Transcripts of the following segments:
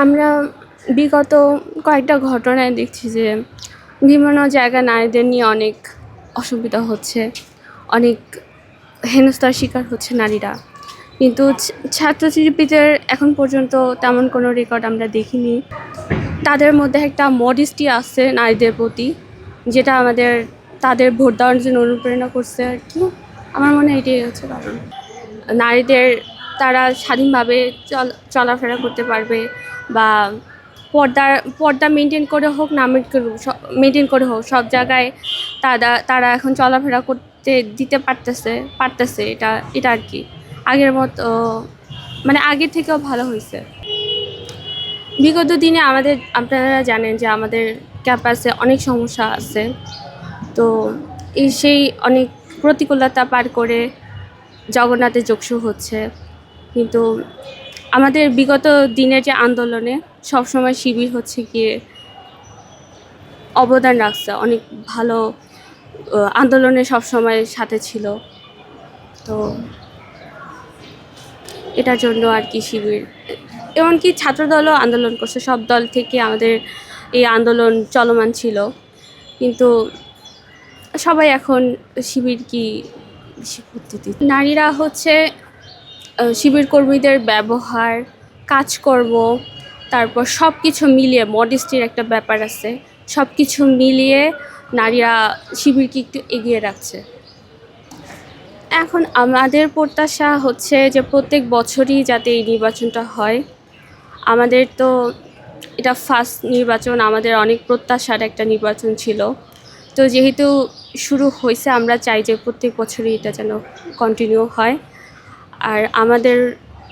আমরা বিগত কয়েকটা ঘটনায় দেখছি যে বিভিন্ন জায়গায় নারীদের নিয়ে অনেক অসুবিধা হচ্ছে, অনেক হেনস্থার শিকার হচ্ছে নারীরা। কিন্তু ছাত্রশিল্পীদের এখন পর্যন্ত তেমন কোনো রেকর্ড আমরা দেখিনি। তাদের মধ্যে একটা মডেস্টি আছে নারীদের প্রতি, যেটা তাদের ভোট দেওয়ার জন্য অনুপ্রেরণা করছে আর কি। আমার মনে হয় এটাই হচ্ছে কারণ। নারীদের তারা স্বাধীনভাবে চলাফেরা করতে পারবে, বা পর্দা মেনটেন করে হোক না মেনটেন করে হোক, সব জায়গায় তারা এখন চলাফেরা করতে দিতে পারতেছে। এটা আর কি আগের মতো, মানে আগের থেকেও ভালো হয়েছে। বিগত দিনে আপনারা জানেন যে আমাদের ক্যাম্পাসে অনেক সমস্যা আছে। তো সেই অনেক প্রতিকূলতা পার করে জগন্নাথের যোগসু হচ্ছে। কিন্তু আমাদের বিগত দিনের যে আন্দোলনে সবসময় শিবির হচ্ছে গিয়ে অবদান রাখছে, অনেক ভালো আন্দোলনে সবসময় সাথে ছিল। তো এটার জন্য আর কি শিবির, এমনকি ছাত্রদলও আন্দোলন করছে, সব দল থেকে আমাদের এই আন্দোলন চলমান ছিল। কিন্তু সবাই এখন শিবির কি পদ্ধতি, নারীরা হচ্ছে শিবির কর্মীদের ব্যবহার, কাজকর্ম, তারপর সব কিছু মিলিয়ে মডেস্টির একটা ব্যাপার আছে, সব কিছু মিলিয়ে নারীরা শিবিরকে একটু এগিয়ে রাখছে। এখন আমাদের প্রত্যাশা হচ্ছে যে প্রত্যেক বছরই যাতে এই নির্বাচনটা হয়। আমাদের তো এটা ফার্স্ট নির্বাচন, আমাদের অনেক প্রত্যাশার একটা নির্বাচন ছিল। তো যেহেতু শুরু হয়েছে, আমরা চাই যে প্রত্যেক বছরই এটা যেন কন্টিনিউ হয়। আর আমাদের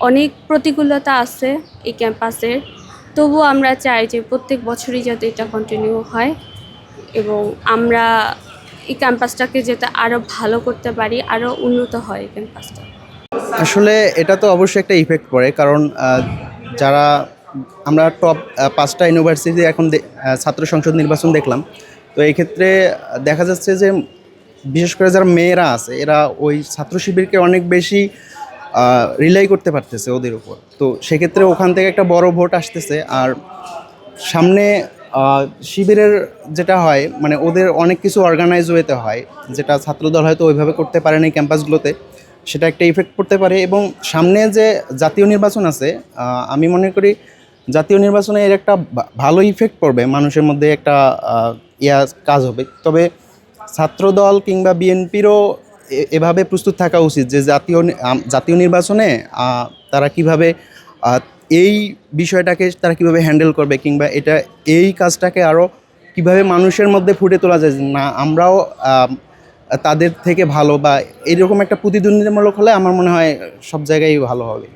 অনেক প্রতিকূলতা আছে এই ক্যাম্পাসের, তবুও আমরা চাই যে প্রত্যেক বছরই যাতে এটা কন্টিনিউ হয়, এবং আমরা এই ক্যাম্পাসটাকে যাতে আরও ভালো করতে পারি, আরও উন্নত হয় এই ক্যাম্পাসটা। আসলে এটা তো অবশ্যই একটা ইফেক্ট পড়ে, কারণ যারা আমরা টপ 5টা ইউনিভার্সিটি এখন ছাত্র সংসদ নির্বাচন দেখলাম। তো এই ক্ষেত্রে দেখা যাচ্ছে যে বিশেষ করে যারা মেয়েরা আছে, এরা ওই ছাত্র শিবিরকে অনেক বেশি রিলাই করতে পারতেছে ওদের উপর। তো সেক্ষেত্রে ওখান থেকে একটা বড় ভোট আসতেছে। আর সামনে শিবিরের যেটা হয়, মানে ওদের অনেক কিছু অর্গানাইজ হতে হয়, যেটা ছাত্রদল হয়তো ওইভাবে করতে পারে না এই ক্যাম্পাসগুলোতে। সেটা একটা ইফেক্ট পড়তে পারে। এবং সামনে যে জাতীয় নির্বাচন আছে, আমি মনে করি জাতীয় নির্বাচনে এর একটা ভালো ইফেক্ট পড়বে, মানুষের মধ্যে একটা কাজ হবে। তবে ছাত্রদল কিংবা বিএনপিরও এভাবে প্রস্তুত থাকা উচিত যে জাতীয় নির্বাচনে তারা কিভাবে এই বিষয়টাকে তারা কিভাবে হ্যান্ডেল করবে, কিংবা এই কাজটাকে আরও কিভাবে মানুষের মধ্যে ফুটে তোলা যায় না আমরাও তাদের থেকে ভালো, বা এরকম একটা প্রতিদ্বন্দ্বিতামূলক হলে আমার মনে হয় সব জায়গায় ভালো হবে।